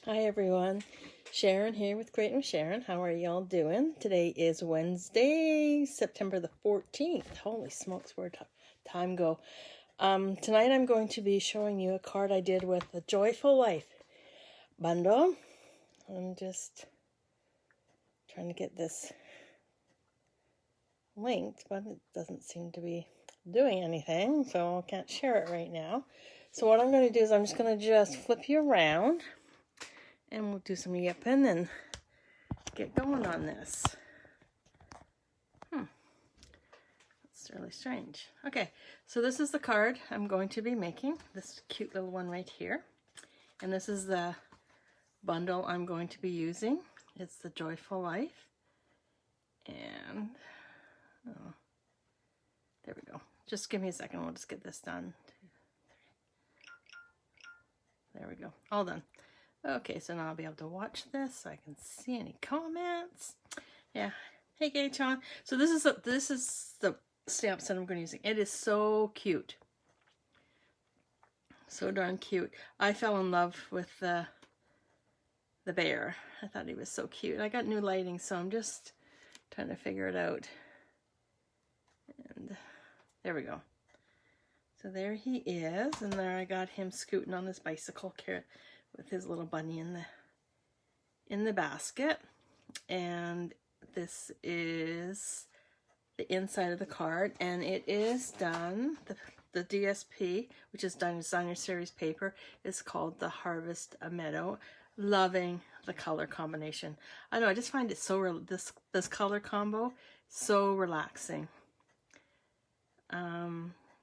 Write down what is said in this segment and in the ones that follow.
Hi everyone, Sharon here with Great with Sharon. How are y'all doing? Today is Wednesday, September the 14th. Holy smokes, where'd time go? Tonight I'm going to be showing you a card I did with the Joyful Life bundle. I'm just trying to get this linked, but it doesn't seem to be doing anything, so I can't share it right now. So what I'm going to do is I'm just going to just flip you around and we'll do some yipping and get going on this. That's really strange. Okay, so this is the card I'm going to be making, this cute little one right here. And this is the bundle I'm going to be using. It's the Joyful Life. And, oh, there we go. Just give me a second, we'll just get this done. 2, 3. There we go, all done. Okay, so now I'll be able to watch this so I can see any comments. Yeah. Hey, Gay John. So this is the stamp set I'm going to use. It is so cute. So darn cute. I fell in love with the bear. I thought he was so cute. I got new lighting, so I'm just trying to figure it out. And there we go. So there he is, and there I got him scooting on his bicycle with his little bunny in the basket. And this is the inside of the card, and it is done, the DSP, which is done Designer Series paper, is called the Harvest a Meadow. Loving the color combination. I know, I just find it so, this color combo so relaxing.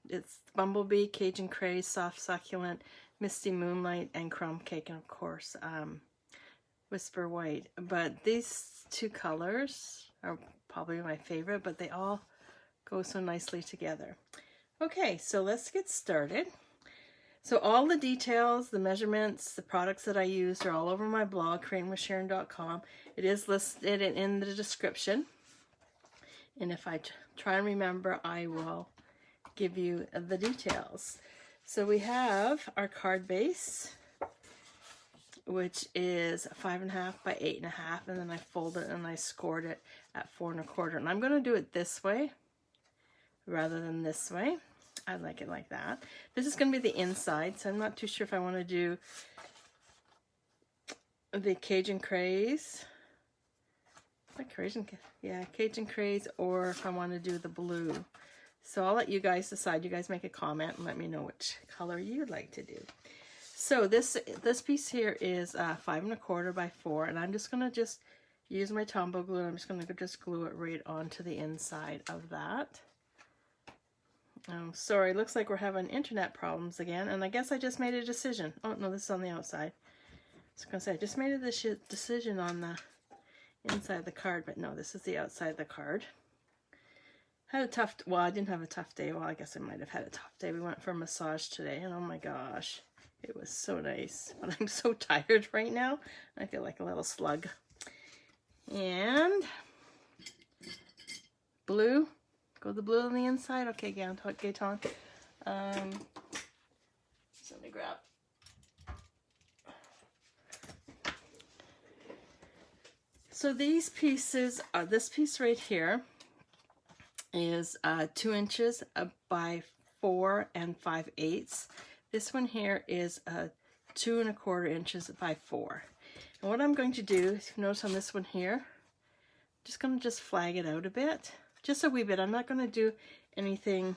It's Bumblebee, Cajun Craze, Soft Succulent, Misty Moonlight, and Crumb Cake, and of course Whisper White. But these two colors are probably my favorite, but they all go so nicely together. Okay, so let's get started. So all the details, the measurements, the products that I used are all over my blog, creatingwithsharon.com. It is listed in the description. And if I try and remember, I will give you the details. So we have our card base, which is 5.5 by 8.5, and then I folded it and I scored it at 4 1/4. And I'm going to do it this way rather than this way. I like it like that. This is going to be the inside, so I'm not too sure if I want to do the Cajun Craze. Cajun Craze, or if I want to do the blue. So I'll let you guys decide. You guys make a comment and let me know which color you'd like to do. So this piece here is 5 1/4 by 4, and I'm just gonna use my Tombow glue, and I'm just gonna glue it right onto the inside of that. Sorry, looks like we're having internet problems again, and I guess I just made a decision. Oh no, this is on the outside. I was gonna say I just made a decision on the inside of the card, but no, this is the outside of the card. Had a tough, well, I didn't have a tough day. Well, I guess I might have had a tough day. We went for a massage today, and oh my gosh, it was so nice. But I'm so tired right now. I feel like a little slug. And blue. Go the blue on the inside. Okay, Gaetan. So let me grab. So these pieces, this piece right here is 2 inches by 4 5/8. This one here is 2 1/4 inches by 4. And what I'm going to do, if you notice on this one here, I'm just going to flag it out a bit, just a wee bit. I'm not going to do anything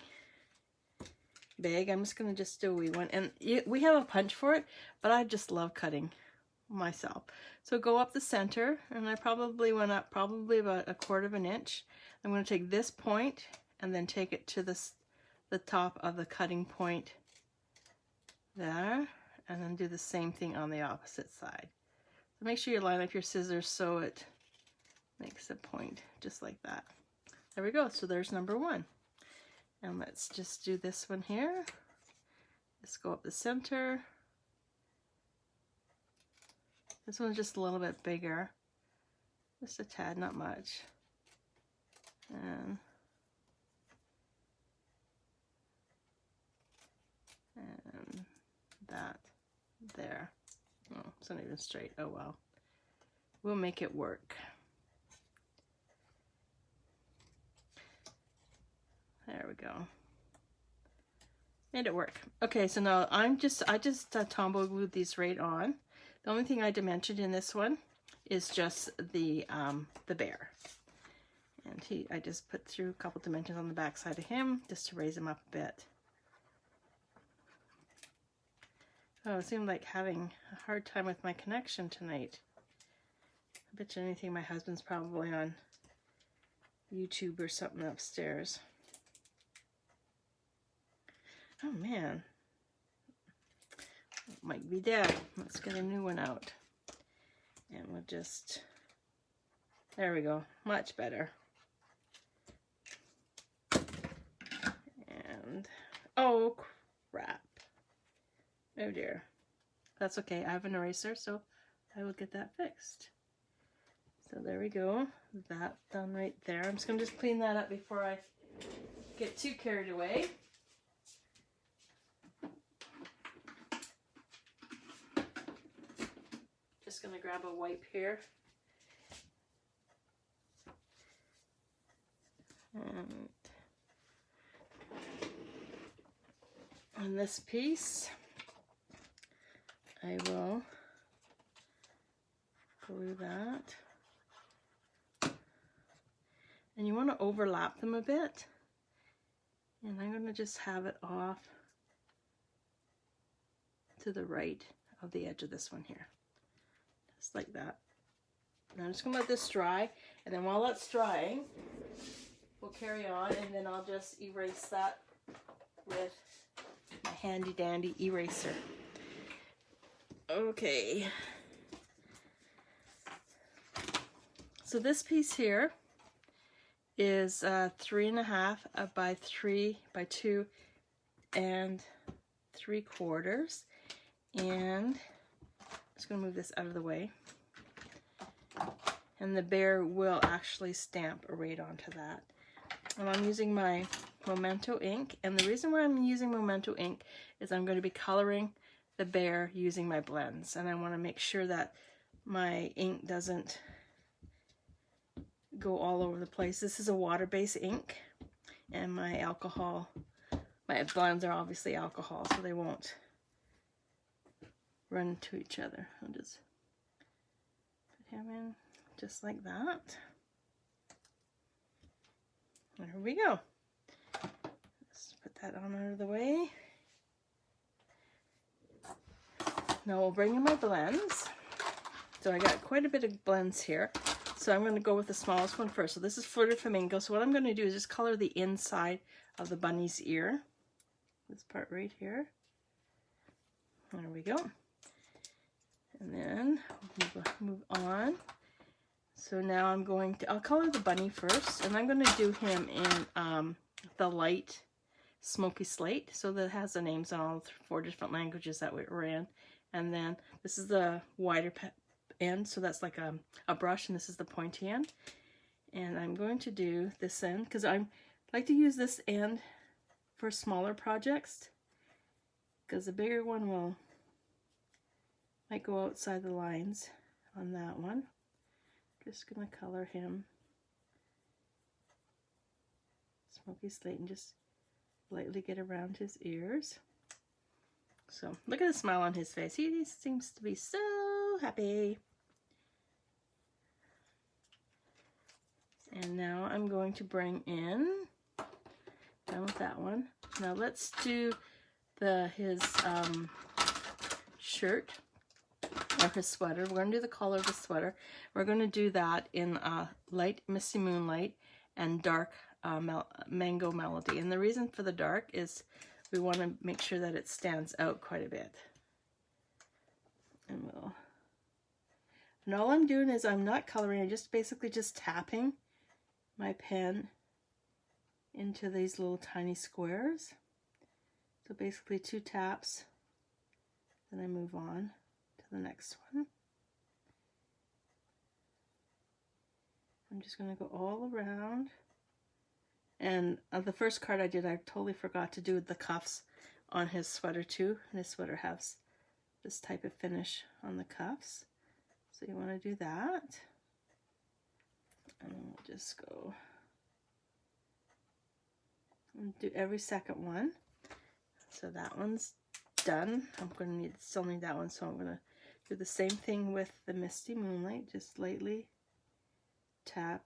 big. I'm just going to do a wee one. And we have a punch for it, but I just love cutting myself. So go up the center, and I probably went up probably about 1/4 inch. I'm going to take this point and then take it to the top of the cutting point there, and then do the same thing on the opposite side. So make sure you line up your scissors so it makes a point just like that. There we go. So there's number 1. And let's just do this one here. Let's go up the center. This one's just a little bit bigger, just a tad, not much. And that there. Oh, It's not even straight. Oh well. We'll make it work. There we go. Made it work. Okay, so now I just Tombow glued these right on. The only thing I dimensioned in this one is just the bear. And I just put through a couple dimensions on the back side of him just to raise him up a bit. Oh, it seemed like having a hard time with my connection tonight. I bet you anything my husband's probably on YouTube or something upstairs. Oh man, it might be dead. Let's get a new one out. And we'll just, there we go, much better. And, oh crap. Oh dear. That's okay, I have an eraser, so I will get that fixed. So there we go, that done right there. I'm just gonna clean that up before I get too carried away. Just gonna grab a wipe here. And on this piece, I will glue that. And you want to overlap them a bit. And I'm going to just have it off to the right of the edge of this one here. Just like that. Now I'm just going to let this dry. And then while that's drying, we'll carry on. And then I'll just erase that with my handy dandy eraser. Okay. So this piece here is 3.5 by 3 by 2 and 3/4, and I'm just going to move this out of the way, and the bear will actually stamp right onto that. And I'm using my Memento ink, and the reason why I'm using Memento ink is I'm going to be coloring the bear using my blends, and I want to make sure that my ink doesn't go all over the place. This is a water-based ink, and my blends are obviously alcohol, so they won't run into each other. I'll just put him in just like that. There we go. Let's put that on out of the way. Now we'll bring in my blends. So I got quite a bit of blends here. So I'm going to go with the smallest one first. So this is Flirted Flamingo. So what I'm going to do is just color the inside of the bunny's ear. This part right here. There we go. And then move on. So now I'll color the bunny first. And I'm going to do him in the light smoky slate. So that has the names on all 4 different languages that we're in. And then this is the wider end, so that's like a brush, and this is the pointy end. And I'm going to do this end because I like to use this end for smaller projects, because the bigger one might go outside the lines on that one. Just gonna color him smoky slate and just lightly get around his ears. So look at the smile on his face. He seems to be so happy. And now I'm going to bring in, done with that one. Now let's do his shirt, or his sweater. We're going to do the collar of the sweater. We're going to do that in light Misty Moonlight and dark Mango Melody. And the reason for the dark is we want to make sure that it stands out quite a bit. And all I'm doing is I'm not coloring, I'm just basically just tapping my pen into these little tiny squares. So basically 2 taps, then I move on to the next one. I'm just going to go all around. And the first card I did, I totally forgot to do the cuffs on his sweater too. And his sweater has this type of finish on the cuffs. So you want to do that. And then we'll just go and do every second one. So that one's done. I'm going to still need that one, so I'm going to do the same thing with the Misty Moonlight. Just lightly tap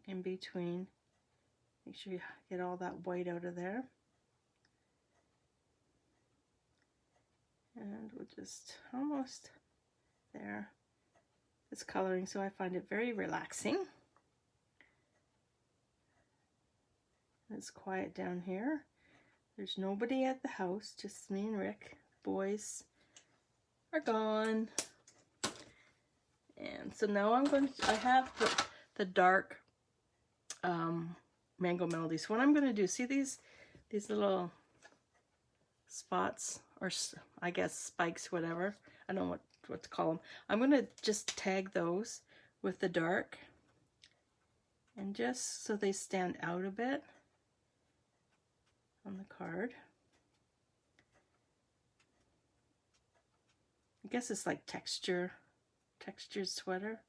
in between. Make sure you get all that white out of there. And we'll just almost there. It's coloring, so I find it very relaxing. It's quiet down here. There's nobody at the house, just me and Rick. Boys are gone. And so now I have the dark Mango Melody. So what I'm going to do, see these little spots, or I guess spikes, whatever. I don't know what to call them. I'm going to just tag those with the dark, and just so they stand out a bit on the card. I guess it's like textured sweater.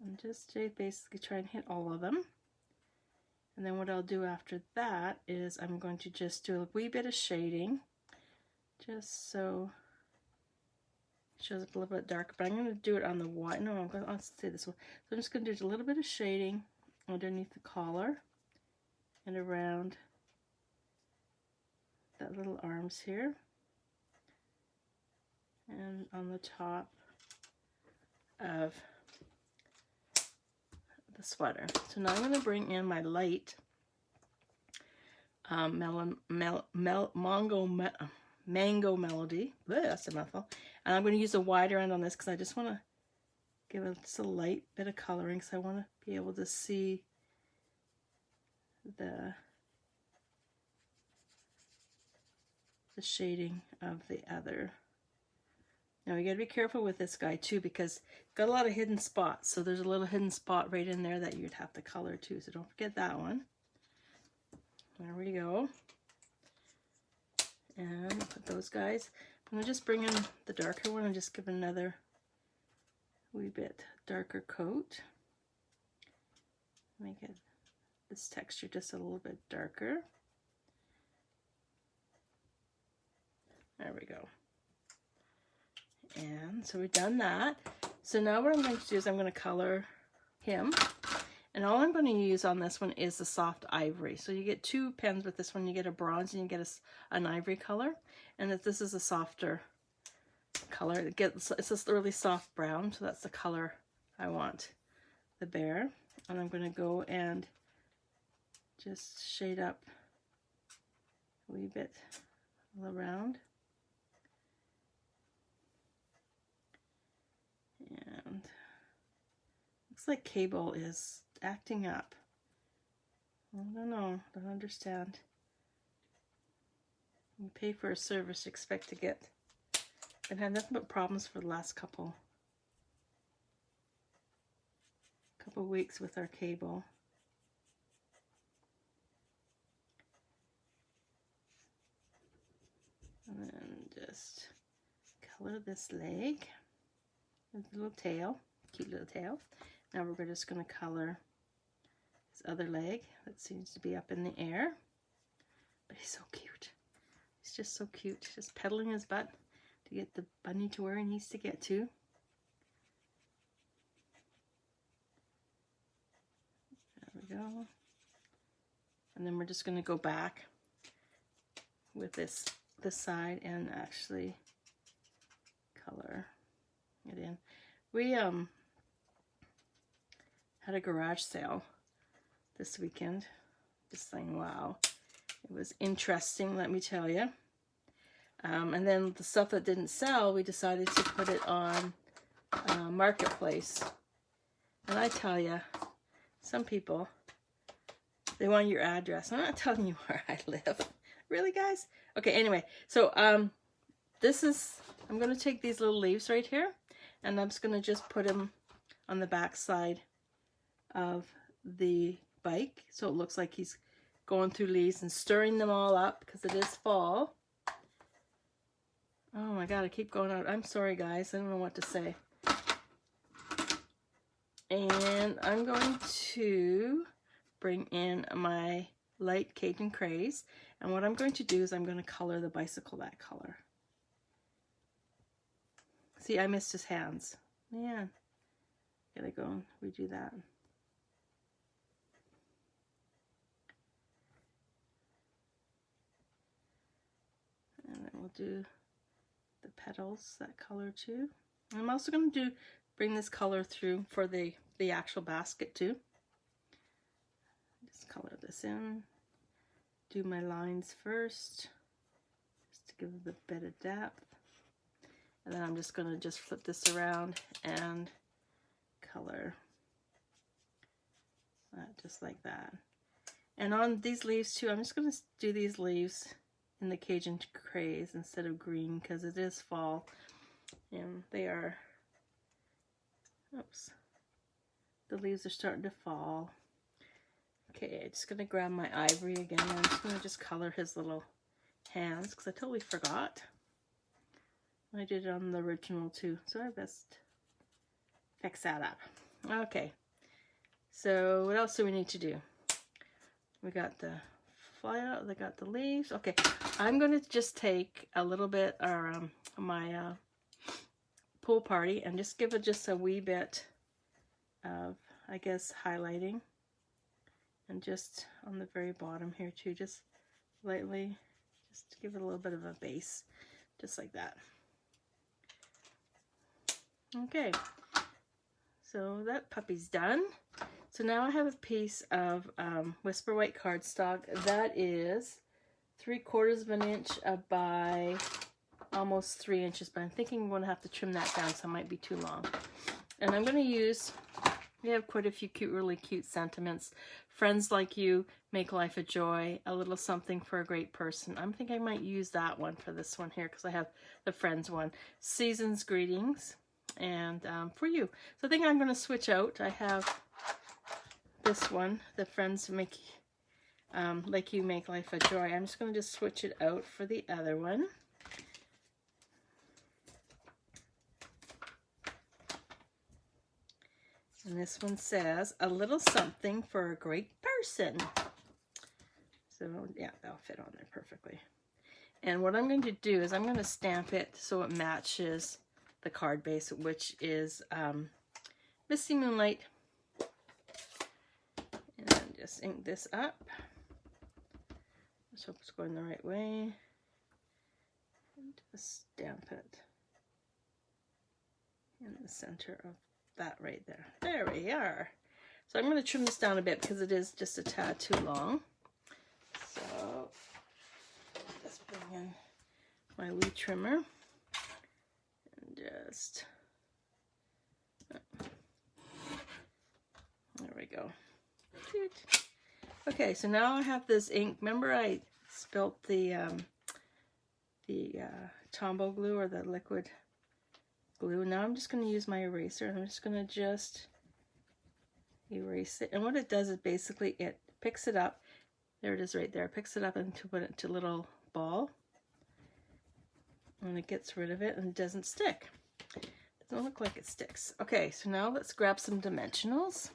And just basically try and hit all of them. And then what I'll do after that is I'm going to just do a wee bit of shading, just so it shows up a little bit darker. But I'm going to do it on the white. No, I'll say this one. So I'm just going to do a little bit of shading underneath the collar and around that little arms here, and on the top of the sweater. So now I'm going to bring in my light Mango Melody. Bleh, that's a mouthful. And I'm going to use a wider end on this because I just want to give it just a light bit of coloring, because I want to be able to see the shading of the other. Now you got to be careful with this guy too, because it's got a lot of hidden spots. So there's a little hidden spot right in there that you'd have to color too. So don't forget that one. There we go. And put those guys. I'm going to just bring in the darker one and just give another wee bit darker coat. Make it this texture just a little bit darker. There we go. And so we've done that. So now what I'm going to do is I'm going to color him. And all I'm going to use on this one is the soft ivory. So you get two pens with this one. You get a bronze and you get an ivory color. And if this is a softer color, it's this really soft brown. So that's the color I want the bear. And I'm going to go and just shade up a wee bit all around. And looks like Cable is acting up. I don't know, don't understand. You pay for a service, you expect to get. I've had nothing but problems for the last couple weeks with our Cable. And then just color this leg. With a little tail, cute little tail. Now we're just going to color his other leg that seems to be up in the air. But he's so cute. He's just so cute. Just pedaling his butt to get the bunny to where he needs to get to. There we go. And then we're just going to go back with this side and actually color it in. We had a garage sale this weekend. Just saying, wow, it was interesting, let me tell you. And then the stuff that didn't sell, we decided to put it on Marketplace. And I tell you, some people, they want your address. I'm not telling you where I live. Really, guys? Okay, anyway, so I'm going to take these little leaves right here, and I'm just going to just put them on the back side of the bike, so it looks like he's going through leaves and stirring them all up because it is fall. my god, I keep going out. I'm sorry guys, I don't know what to say. And I'm going to bring in my light Cajun Craze. And what I'm going to do is I'm going to color the bicycle that color. See, I missed his hands. Man, gotta go and redo that. And then we'll do the petals, that color too. And I'm also going to bring this color through for the actual basket too. Just color this in. Do my lines first, just to give it a bit of depth. And then I'm just going to flip this around and color that just like that. And on these leaves too, I'm just going to do these leaves in the Cajun Craze instead of green because it is fall and they are, oops, the leaves are starting to fall. Okay, I'm just going to grab my ivory again. I'm just going to color his little hands because I totally forgot. I did it on the original too, so I best fix that up. Okay, so what else do we need to do? We got the flower, they got the leaves. Okay, I'm going to just take a little bit of my pool party and just give it just a wee bit of, I guess, highlighting. And just on the very bottom here too, just lightly, just to give it a little bit of a base, just like that. Okay, so that puppy's done. So now I have a piece of Whisper White cardstock that is 3/4 of an inch by almost 3 inches, but I'm thinking I'm going to have to trim that down, so it might be too long. And I'm going to use, we have quite a few really cute sentiments. Friends like you make life a joy, a little something for a great person. I'm thinking I might use that one for this one here because I have the Friends one. Season's greetings, and for you. So I think I'm going to switch out. I have this one, the Friends make like you make life a joy. I'm just going to just switch it out for the other one. And this one says, a little something for a great person. So yeah, that'll fit on there perfectly. And what I'm going to do is I'm going to stamp it so it matches the card base, which is Misty Moonlight. And then just ink this up. Let's hope it's going the right way. And just stamp it in the center of that right there. There we are. So I'm going to trim this down a bit because it is just a tad too long. So let's bring in my wee trimmer and just, there we go. Okay, so now I have this ink. Remember I spilt the Tombow glue, or the liquid glue. Now I'm just going to use my eraser and I'm just going to just erase it. And what it does is basically it picks it up. There it is right there. It picks it up and to put it into a little ball. And it gets rid of it and it doesn't stick. It doesn't look like it sticks. Okay, so now let's grab some dimensionals.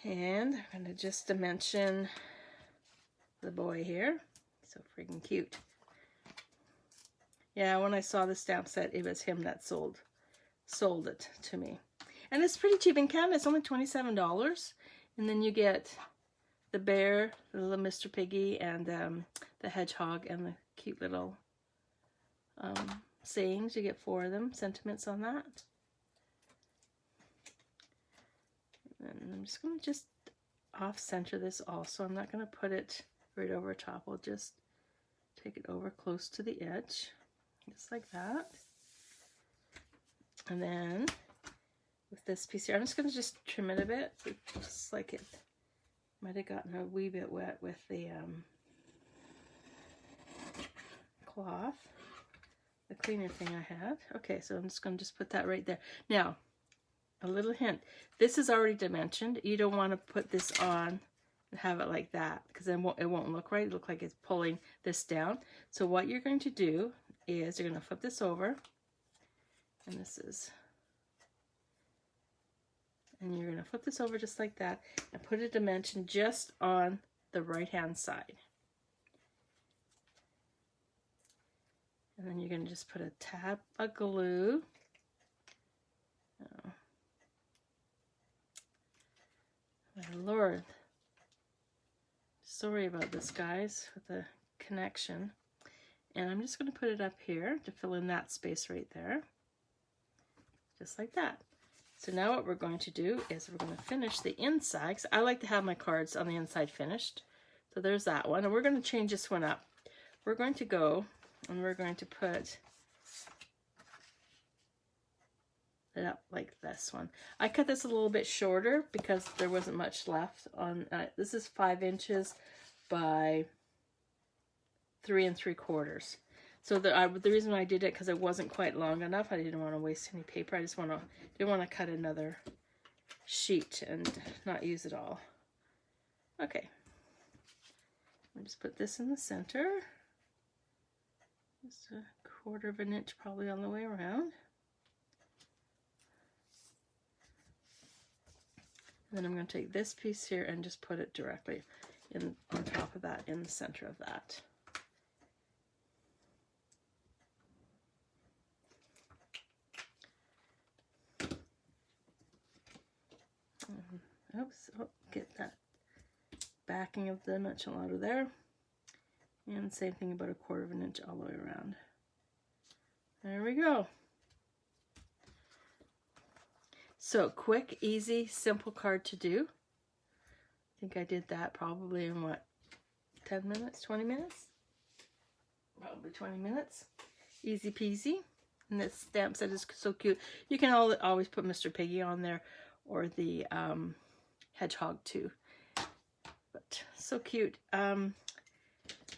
And I'm going to just dimension the boy here. So freaking cute. Yeah, when I saw the stamp set, it was him that sold it to me. And it's pretty cheap in Canada. It's only $27. And then you get the bear, the little Mr. Piggy, and the hedgehog, and the cute little sayings. You get 4 of them, sentiments on that. And I'm just going to just off-center this also. I'm not going to put it right over top. We'll just take it over close to the edge. Just like that. And then with this piece here, I'm just going to just trim it a bit, just like it might have gotten a wee bit wet with the cloth, the cleaner thing I had. Okay, so I'm just going to just put that right there. Now, a little hint. This is already dimensioned. You don't want to put this on have it like that, because then it won't look right. It look like it's pulling this down. So what you're going to do is you're going to flip this over, and you're going to flip this over just like that and put a dimension just on the right hand side. And then you're going to just put a tab of glue. Oh, my Lord. Sorry about this, guys, with the connection. And I'm just going to put it up here to fill in that space right there. Just like that. So now what we're going to do is we're going to finish the inside, because I like to have my cards on the inside finished. So there's that one. And we're going to change this one up. We're going to go and we're going to put it up like this one. I cut this a little bit shorter because there wasn't much left on, this is 5 inches by 3 3/4. So the reason I did it, because it wasn't quite long enough. I didn't want to waste any paper. I just didn't want to cut another sheet and not use it all. Okay. I'll just put this in the center. Just 1/4 of an inch probably all the way around. And then I'm going to take this piece here and just put it directly on top of that, in the center of that. Oops, oh, get that backing of the dimension out of there. And same thing, about 1/4 of an inch all the way around. There we go. So quick, easy, simple card to do. I think I did that probably in what, 10 minutes, 20 minutes? Probably 20 minutes. Easy peasy. And this stamp set is so cute. You can always put Mr. Piggy on there, or the hedgehog too. But so cute.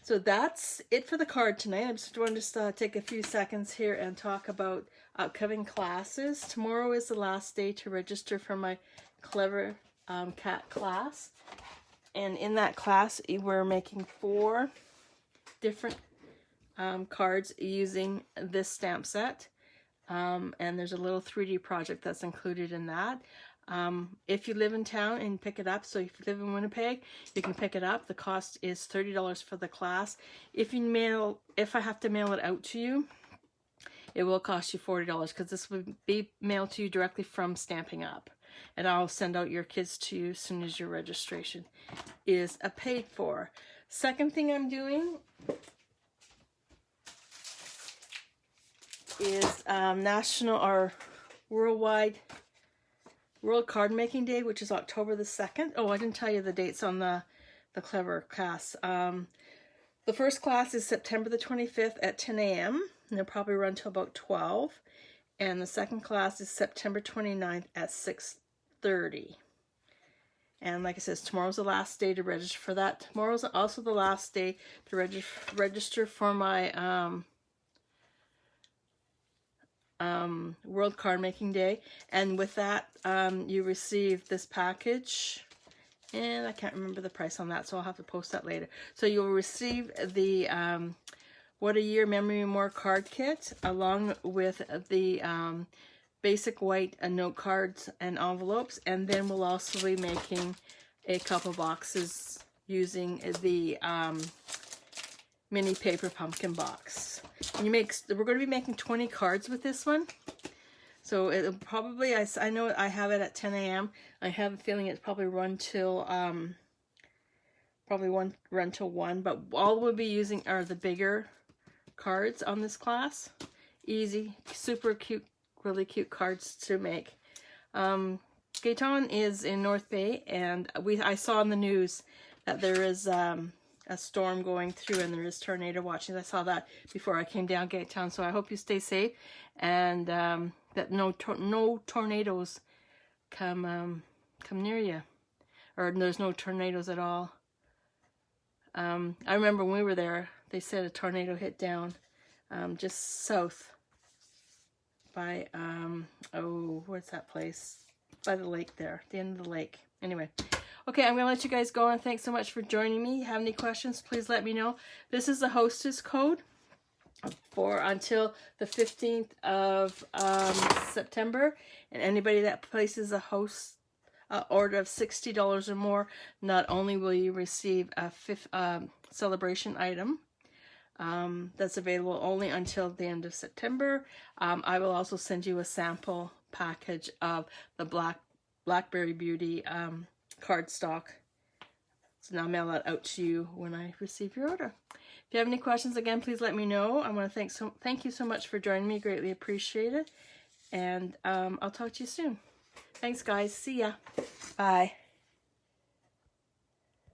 So that's it for the card tonight. I just want to take a few seconds here and talk about upcoming classes. Tomorrow is the last day to register for my Clever Cat class. And in that class, we're making 4 different cards using this stamp set. And there's a little 3D project that's included in that. If you live in town and pick it up, so if you live in Winnipeg, you can pick it up. The cost is $30 for the class. If I have to mail it out to you, it will cost you $40, because this would be mailed to you directly from Stampin' Up. And I'll send out your kids to you as soon as your registration is paid for. Second thing I'm doing is national or worldwide World Card Making Day, which is October the 2nd. Oh, I didn't tell you the dates on the Clever class. The first class is September the 25th at 10 a.m. and they'll probably run till about 12. And the second class is September 29th at 6:30. And like I said, tomorrow's the last day to register for that. Tomorrow's also the last day to register for my World Card Making Day. And with that, you receive this package. And I can't remember the price on that, so I'll have to post that later. So you'll receive the What a Year Memory More card kit, along with the basic white note cards and envelopes. And then we'll also be making a couple boxes using the mini paper pumpkin box. And we're going to be making 20 cards with this one. So it'll probably, I know I have it at 10 a.m. I have a feeling it's probably run till run till 1. But all we'll be using are the bigger cards on this class. Easy, super cute, really cute cards to make. Gaetan is in North Bay, and I saw in the news that there is a storm going through and there is tornado watching. I saw that before I came down Gaetan, so I hope you stay safe and that no tornadoes come near you, or there's no tornadoes at all. I remember when we were there, they said a tornado hit down just south by oh, what's that place? By the lake there, the end of the lake. Anyway, Okay, I'm going to let you guys go, and thanks so much for joining me. Have any questions, please let me know. This is the hostess code for until the 15th of September, and anybody that places a order of $60 or more, not only will you receive a celebration item that's available only until the end of September, I will also send you a sample package of the Blackberry Beauty cardstock. So now I'll mail that out to you when I receive your order. If you have any questions, again, please let me know. I want to thank you so much for joining me. Greatly appreciate it. And I'll talk to you soon. Thanks, guys. See ya. Bye.